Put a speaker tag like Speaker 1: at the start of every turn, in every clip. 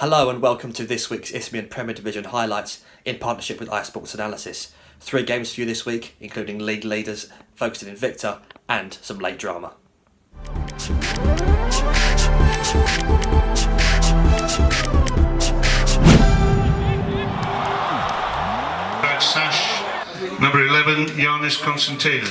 Speaker 1: Hello and welcome to this week's Isthmian Premier Division highlights in partnership with iSports Analysis. 3 games for you this week, including league leaders, Folkestone Invicta and some late drama.
Speaker 2: Sash, number 11, Giannis Constantino.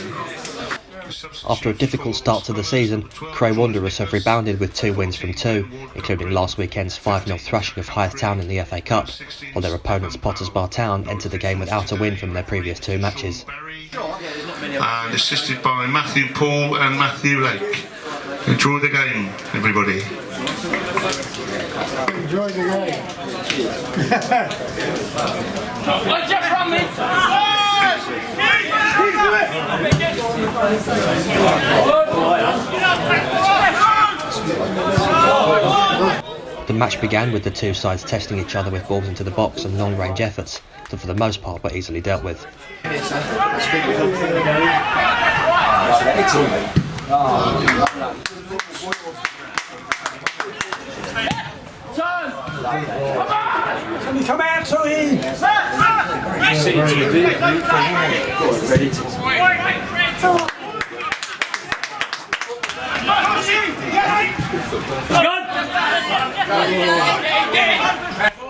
Speaker 3: After a difficult start to the season, Cray Wanderers have rebounded with 2 wins from 2, including last weekend's 5-0 thrashing of Hythe Town in the FA Cup, while their opponents Potters Bar Town entered the game without a win from their previous 2 matches.
Speaker 2: And assisted by Matthew Paul and Matthew Lake. Enjoy the game, everybody.
Speaker 4: Enjoy the game.
Speaker 3: The match began with the 2 sides testing each other with balls into the box and long-range efforts that for the most part were easily dealt with.
Speaker 4: Come out to him!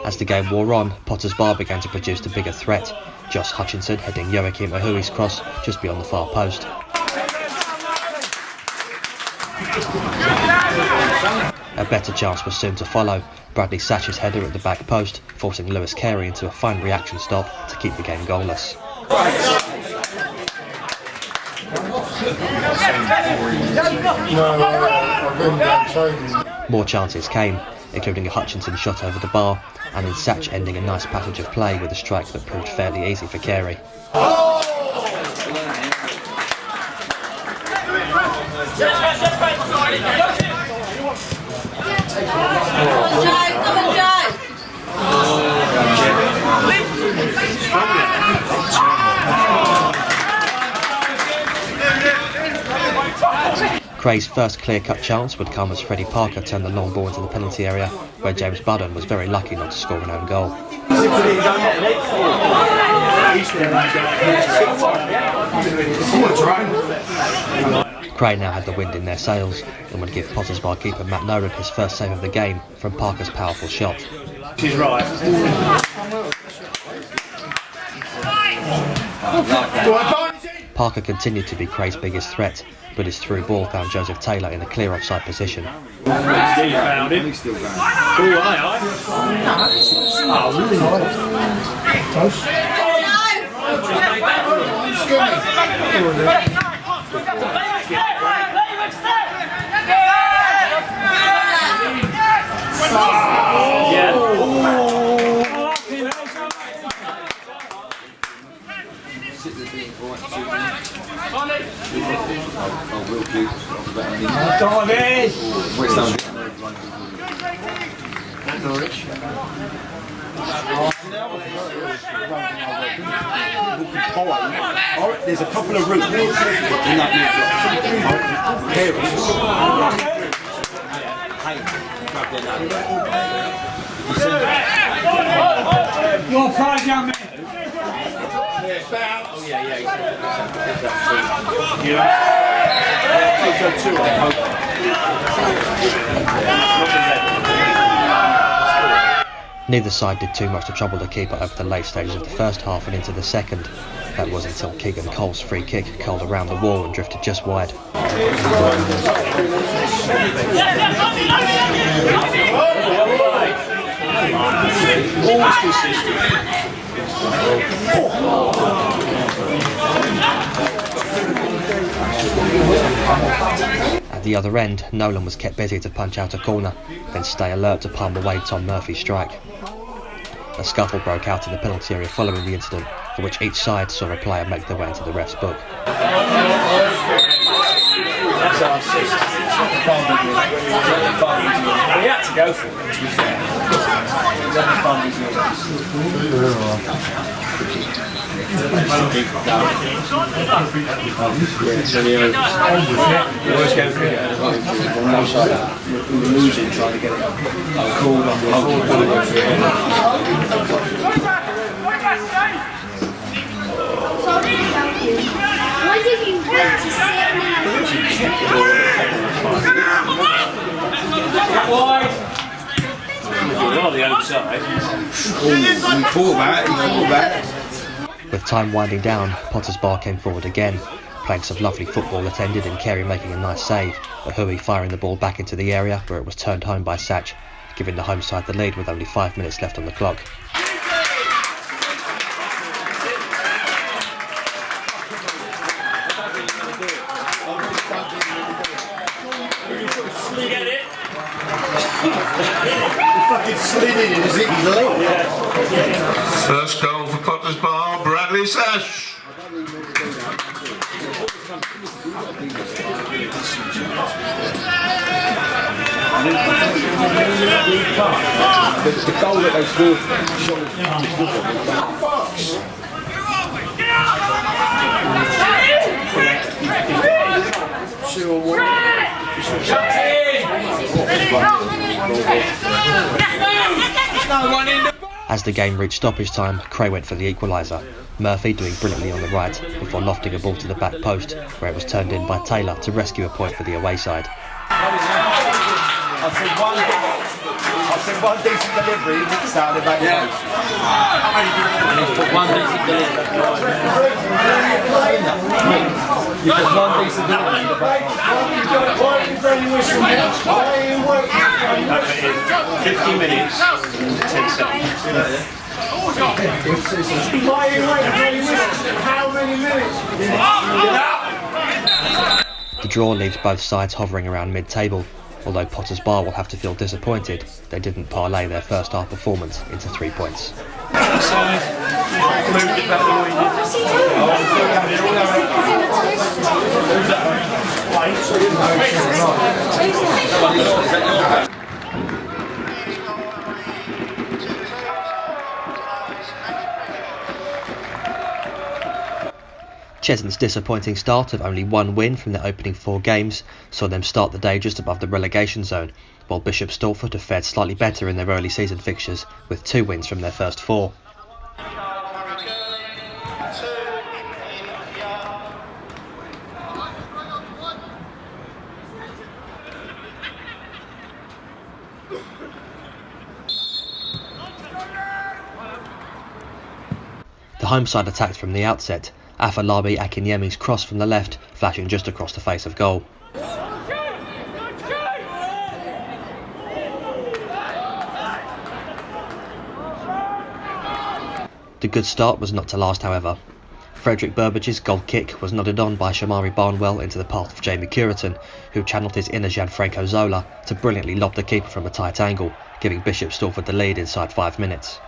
Speaker 3: As the game wore on, Potters Bar began to produce the bigger threat, Josh Hutchinson heading Joachim Ahui's cross just beyond the far post. A better chance was soon to follow, Bradley Satch's header at the back post, forcing Lewis Carey into a fine reaction stop to keep the game goalless. More chances came, including a Hutchinson shot over the bar, and in Satch ending a nice passage of play with a strike that proved fairly easy for Carey. Cray's first clear-cut chance would come as Freddie Parker turned the long ball into the penalty area, where James Budden was very lucky not to score an own goal. Cray now had the wind in their sails and would give Potters Bar keeper Matt Nolan his first save of the game from Parker's powerful shot.
Speaker 4: She's right.
Speaker 3: Parker continued to be Cray's biggest threat, but his through ball found Joseph Taylor in a clear offside position.
Speaker 4: Still found him.
Speaker 5: There's a couple of routes in that
Speaker 4: You're fine, young man.
Speaker 3: Neither side did too much to trouble the keeper over the late stages of the first half and into the second. That was until Keegan Cole's free kick curled around the wall and drifted just wide. At the other end, Nolan was kept busy to punch out a corner, then stay alert to palm away Tom Murphy's strike. A scuffle broke out in the penalty area following the incident, for which each side saw a player make their way into the ref's book.
Speaker 4: That's our assist. We had to go for it, to be fair.
Speaker 5: Always go for it. We're losing, trying to get it called on the
Speaker 6: Why did you want to sit
Speaker 4: On the outside.
Speaker 3: With time winding down, Potter's Bar came forward again, playing some lovely football that ended in Carey making a nice save, but Hui firing the ball back into the area where it was turned home by Satch, giving the home side the lead with only 5 minutes left on the clock.
Speaker 2: First goal for Potter's Bar, Bradley Sash.
Speaker 5: The goal that they scored
Speaker 3: As the game reached stoppage time, Cray went for the equaliser, Murphy doing brilliantly on the right before lofting a ball to the back post where it was turned in by Taylor to rescue a point for the away side.
Speaker 5: I said one decent delivery, mixed out the back post. One decent delivery. You put one decent delivery in the back post.
Speaker 4: 50 minutes and 10 seconds.
Speaker 5: How many minutes?
Speaker 3: The draw leaves both sides hovering around mid-table, although Potter's Bar will have to feel disappointed they didn't parlay their first half performance into 3 points. Cheshunt's disappointing start of only 1 win from their opening 4 games saw them start the day just above the relegation zone, while Bishop Stortford have fared slightly better in their early season fixtures with 2 wins from their first 4. The home side attacked from the outset, Afolabi Akinyemi's cross from the left flashing just across the face of goal. The good start was not to last, however. Frederick Burbage's goal kick was nodded on by Shamari Barnwell into the path of Jamie Curitan, who channeled his inner Gianfranco Zola to brilliantly lob the keeper from a tight angle, giving Bishop Stortford the lead inside 5 minutes.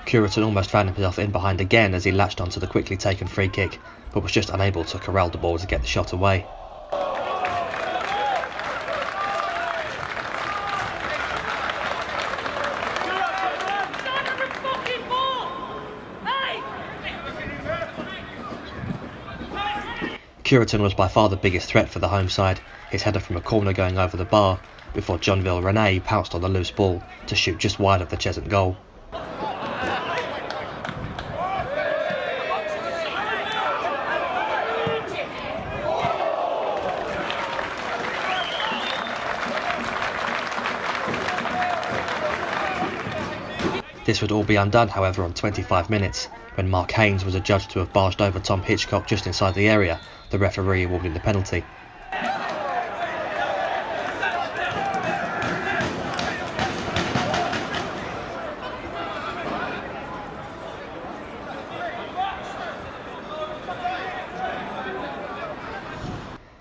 Speaker 3: Curitan almost found himself in behind again as he latched onto the quickly taken free kick, but was just unable to corral the ball to get the shot away. Curitan was by far the biggest threat for the home side, his header from a corner going over the bar, before Johnville Rene pounced on the loose ball to shoot just wide of the Cheshunt goal. This would all be undone, however, on 25 minutes, when Mark Haynes was adjudged to have barged over Tom Hitchcock just inside the area, the referee awarding the penalty.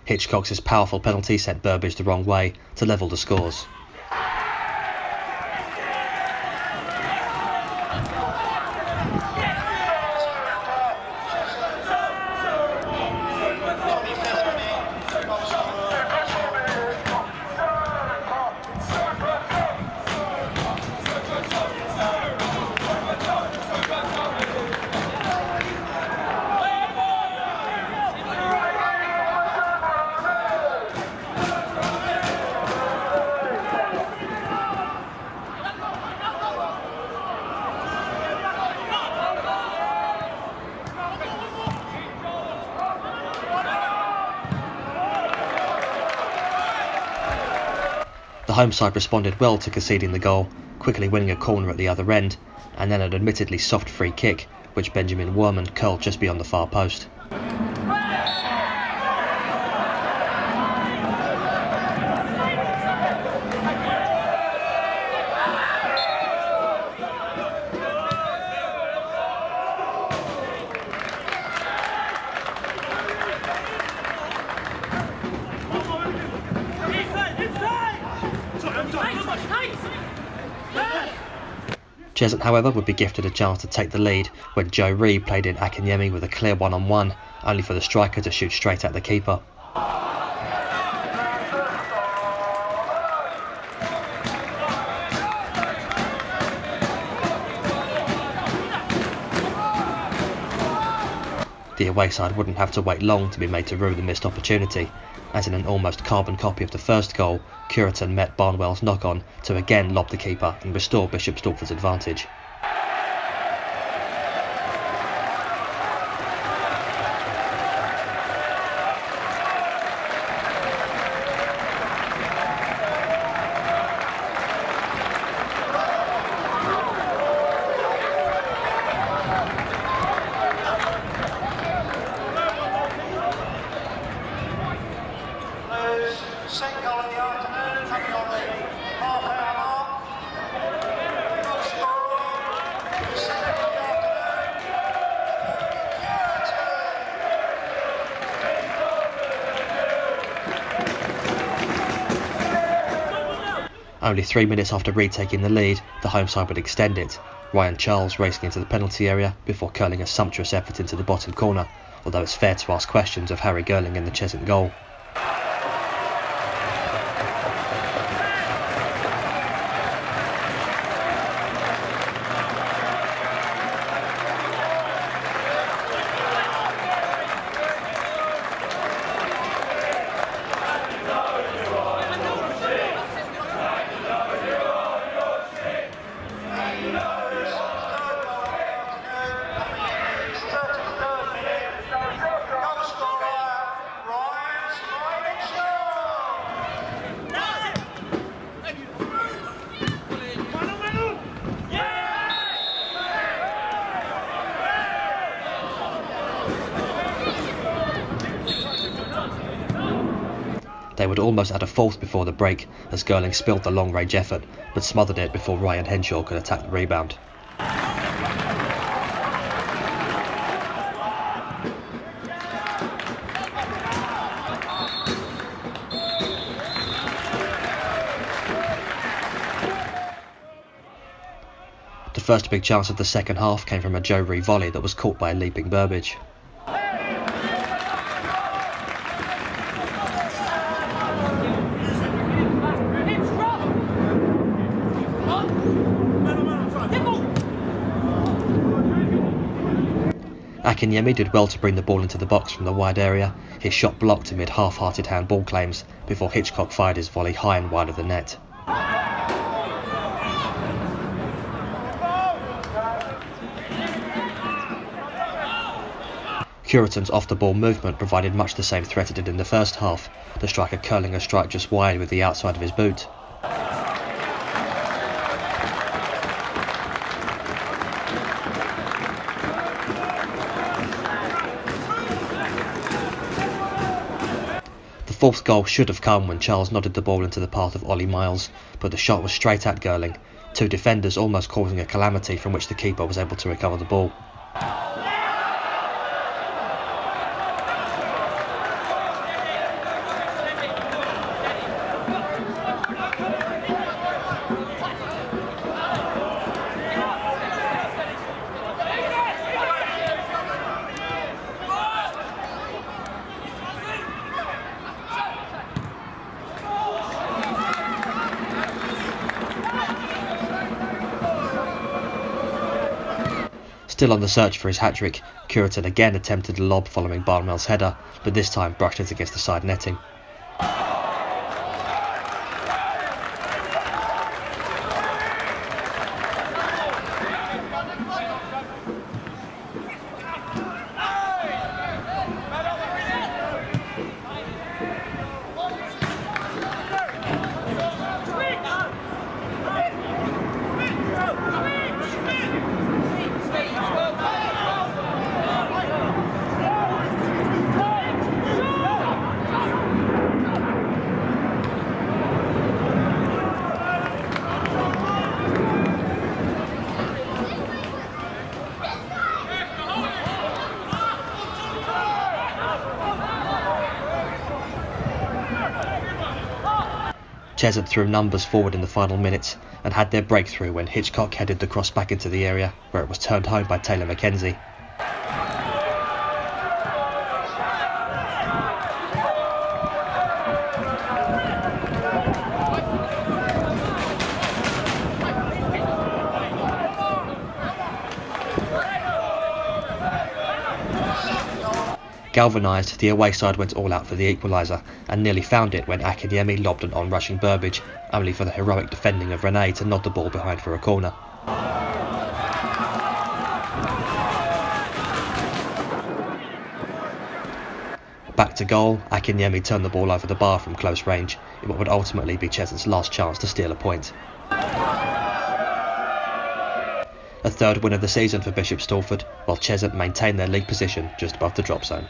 Speaker 3: Hitchcock's powerful penalty sent Burbage the wrong way to level the scores. The home side responded well to conceding the goal, quickly winning a corner at the other end, and then an admittedly soft free kick, which Benjamin Werman curled just beyond the far post. Cheshunt, however, would be gifted a chance to take the lead when Joe Reed played in Akinyemi with a clear one-on-one, only for the striker to shoot straight at the keeper. The away side wouldn't have to wait long to be made to rue the missed opportunity, as in an almost carbon copy of the first goal, Cureton met Barnwell's knock-on to again lob the keeper and restore Bishop Stortford's advantage. Only 3 minutes after retaking the lead, the home side would extend it, Ryan Charles racing into the penalty area before curling a sumptuous effort into the bottom corner, although it's fair to ask questions of Harry Girling in the Cheshunt goal. They would almost add a fourth before the break as Girling spilled the long-range effort, but smothered it before Ryan Henshaw could attack the rebound. The first big chance of the second half came from a Joe Reed volley that was caught by a leaping Burbage. Akinyemi did well to bring the ball into the box from the wide area, his shot blocked amid half-hearted handball claims before Hitchcock fired his volley high and wide of the net. Cureton's off-the-ball movement provided much the same threat it did in the first half, the striker curling a strike just wide with the outside of his boot. fourth goal should have come when Charles nodded the ball into the path of Ollie Miles, but the shot was straight at Girling, two defenders almost causing a calamity from which the keeper was able to recover the ball. Still on the search for his hat-trick, Curitan again attempted a lob following Barnwell's header, but this time brushed it against the side netting. Cheshunt threw numbers forward in the final minutes and had their breakthrough when Hitchcock headed the cross back into the area, where it was turned home by Taylor Mackenzie. Galvanised, the away side went all out for the equaliser and nearly found it when Akinyemi lobbed an on-rushing Burbage, only for the heroic defending of Rene to nod the ball behind for a corner. Back to goal, Akinyemi turned the ball over the bar from close range in what would ultimately be Cheshunt's last chance to steal a point. A third win of the season for Bishop Stortford, while Cheshunt maintained their league position just above the drop zone.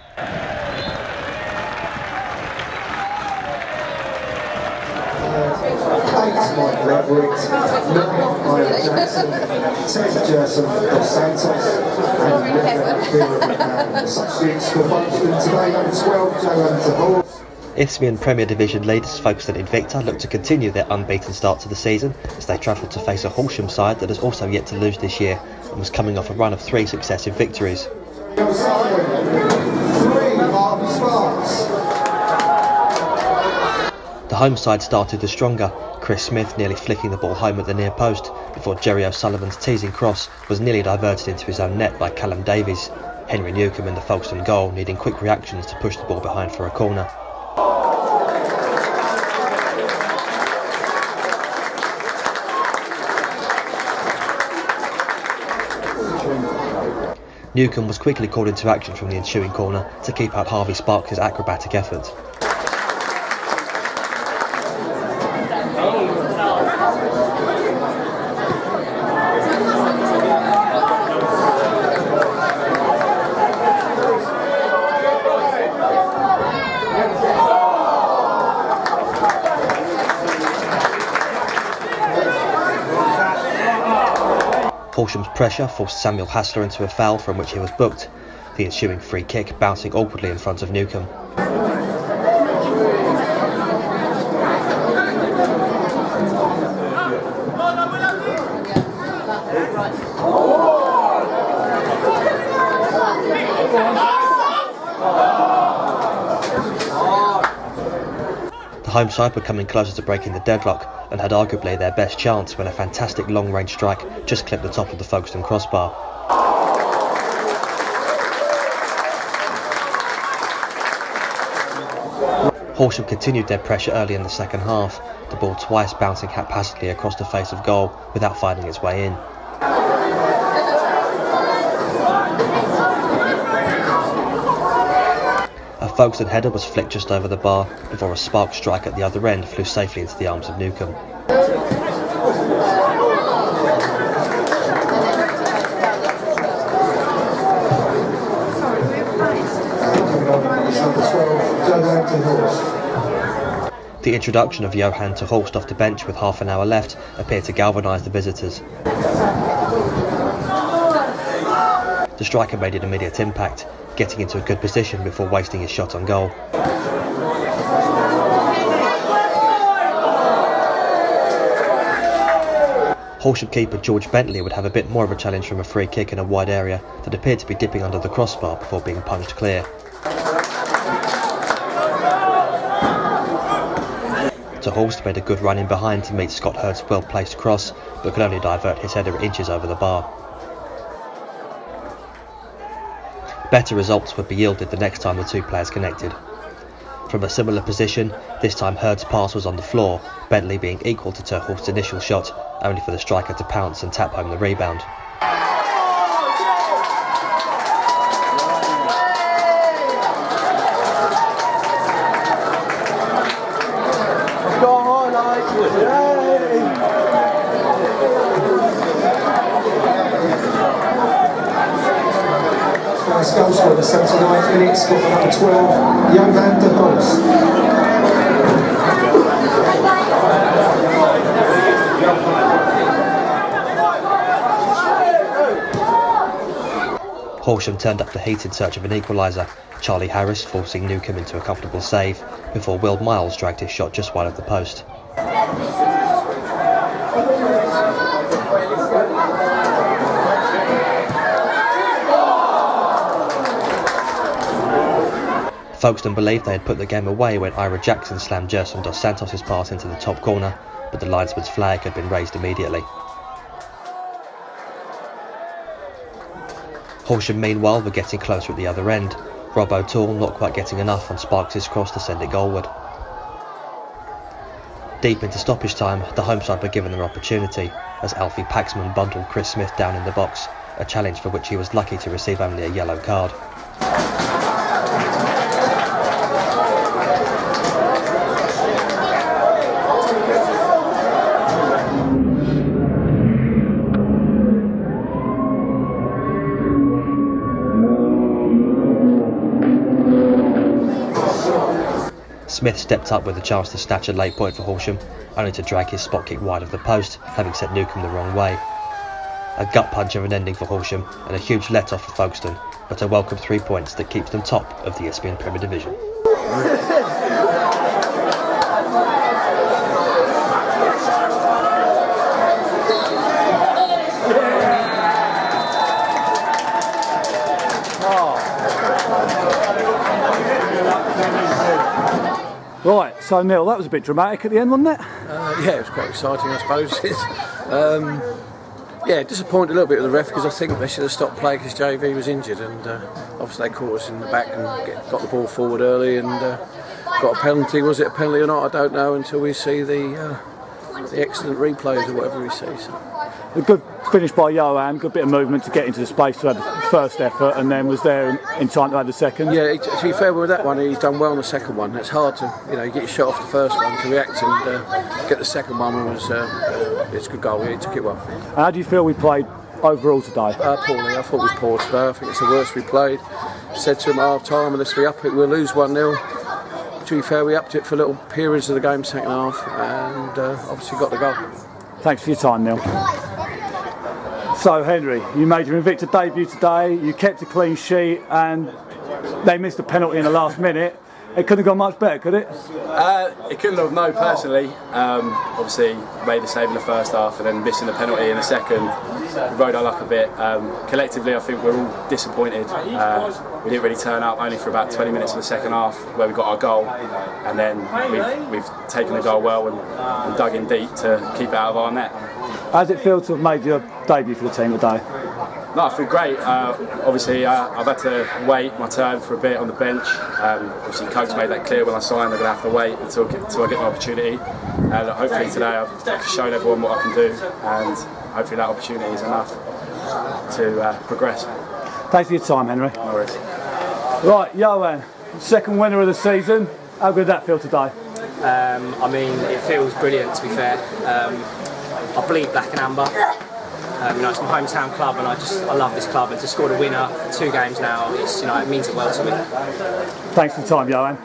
Speaker 3: Isthmian Premier Division leaders Folkestone Invicta look to continue their unbeaten start to the season as they travel to face a Horsham side that has also yet to lose this year and was coming off a run of 3 successive victories. The home side started the stronger, Chris Smith nearly flicking the ball home at the near post before Jerry O'Sullivan's teasing cross was nearly diverted into his own net by Callum Davies, Henry Newcombe in the Folkestone goal needing quick reactions to push the ball behind for a corner. Newcombe was quickly called into action from the ensuing corner to keep out Harvey Sparks' acrobatic effort. Horsham's pressure forced Samuel Hassler into a foul from which he was booked, the ensuing free kick bouncing awkwardly in front of Newcombe. The home side were coming closer to breaking the deadlock and had arguably their best chance when a fantastic long-range strike just clipped the top of the Folkestone crossbar. Horsham continued their pressure early in the second half, the ball twice bouncing haphazardly across the face of goal without finding its way in. A Folkestone header was flicked just over the bar before a spark strike at the other end flew safely into the arms of Newcombe.
Speaker 7: Number 12, Joe Horsham.
Speaker 3: The introduction of Johan to Horst off the bench with half an hour left appeared to galvanise the visitors. The striker made an immediate impact, getting into a good position before wasting his shot on goal. Horsham keeper George Bentley would have a bit more of a challenge from a free kick in a wide area that appeared to be dipping under the crossbar before being punched clear. To Horst made a good run in behind to meet Scott Hurd's well-placed cross, but could only divert his header inches over the bar. Better results would be yielded the next time the two players connected. From a similar position, this time Hurd's pass was on the floor, Bentley being equal to Ter Horst's initial shot, only for the striker to pounce and tap home the rebound.
Speaker 7: Nice goal scorer, the 79th minute, Scotland number 12, Johan de Horst.
Speaker 3: Horsham turned up the heat in search of an equaliser, Charlie Harris forcing Newcombe into a comfortable save, before Will Miles dragged his shot just wide of the post. Folkestone believed they had put the game away when Ira Jackson slammed Gerson dos Santos' pass into the top corner, but the linesman's flag had been raised immediately. Horsham meanwhile were getting closer at the other end, Rob O'Toole not quite getting enough on Sparks' cross to send it goalward. Deep into stoppage time, the home side were given their opportunity, as Alfie Paxman bundled Chris Smith down in the box, a challenge for which he was lucky to receive only a yellow card. Smith stepped up with a chance to snatch a late point for Horsham, only to drag his spot kick wide of the post, having set Newcombe the wrong way. A gut punch of an ending for Horsham, and a huge let-off for Folkestone, but a welcome 3 points that keeps them top of the Isthmian Premier Division.
Speaker 8: Right, so Neil, that was a bit dramatic at the end, wasn't it?
Speaker 9: Yeah, it was quite exciting, I suppose. Yeah, disappointed a little bit with the ref because I think they should have stopped play because JV was injured, and obviously they caught us in the back and got the ball forward early and got a penalty. Was it a penalty or not? I don't know until we see the excellent replays or whatever we see. So.
Speaker 8: A good finish by Johan, good bit of movement to get into the space to have the first effort, and then was there in time to have the second.
Speaker 9: Yeah, to be fair with that one, he's done well on the second one. It's hard to, you get your shot off the first one to react and get the second one. It's a good goal. Yeah, he took it well.
Speaker 8: How do you feel we played overall today?
Speaker 9: Poorly. I thought we was poor today. I think it's the worst we played. Said to him at half time, unless we up it, we'll lose 1-0. To be fair, we upped it for little periods of the game, second half, and obviously got the goal.
Speaker 8: Thanks for your time, Neil. So, Henry, you made your Invicta debut today, you kept a clean sheet, and they missed a penalty in the last minute. It couldn't have gone much better, could it?
Speaker 10: It couldn't have, no, personally. Obviously, made the save in the first half and then missing the penalty in the second. Rode our luck a bit. Collectively, I think we're all disappointed. We didn't really turn up, only for about 20 minutes of the second half, where we got our goal. And then we've taken the goal well and dug in deep to keep it out of our net.
Speaker 8: How does it feel to have made your debut for the team today?
Speaker 10: No, I feel great. Obviously, I've had to wait my turn for a bit on the bench. Obviously, Coach made that clear when I signed. I'm going to have to wait until I get my opportunity. Hopefully today I've shown everyone what I can do, and hopefully that opportunity is enough to progress.
Speaker 8: Thanks for your time, Henry.
Speaker 10: No worries.
Speaker 8: Right, Johan, second winner of the season. How good did that feel today?
Speaker 11: I mean, it feels brilliant, to be fair. I bleed black and amber. It's my hometown club, and I love this club. And to score the winner for 2 games now, it means it well to me.
Speaker 8: Thanks for your time, Johan.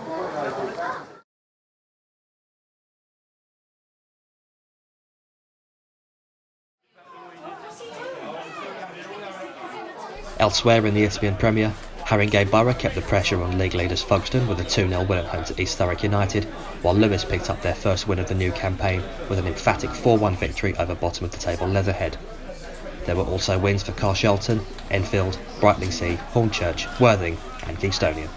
Speaker 3: Elsewhere in the Isthmian Premier, Haringey Borough kept the pressure on league leaders Folkestone with a 2-0 win at home to East Thurrock United, while Lewis picked up their first win of the new campaign with an emphatic 4-1 victory over bottom of the table Leatherhead. There were also wins for Carshalton, Enfield, Brightlingsea, Hornchurch, Worthing and Kingstonian.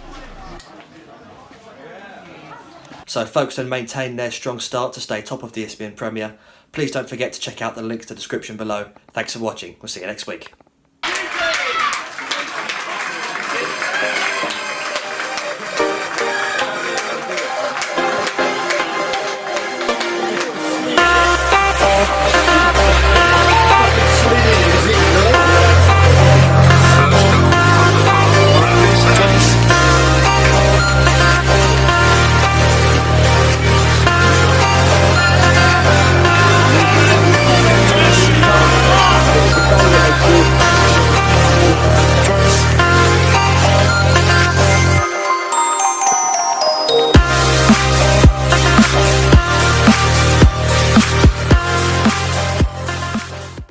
Speaker 1: So Folkestone maintain their strong start to stay top of the Isthmian Premier. Please don't forget to check out the links to the description below. Thanks for watching. We'll see you next week.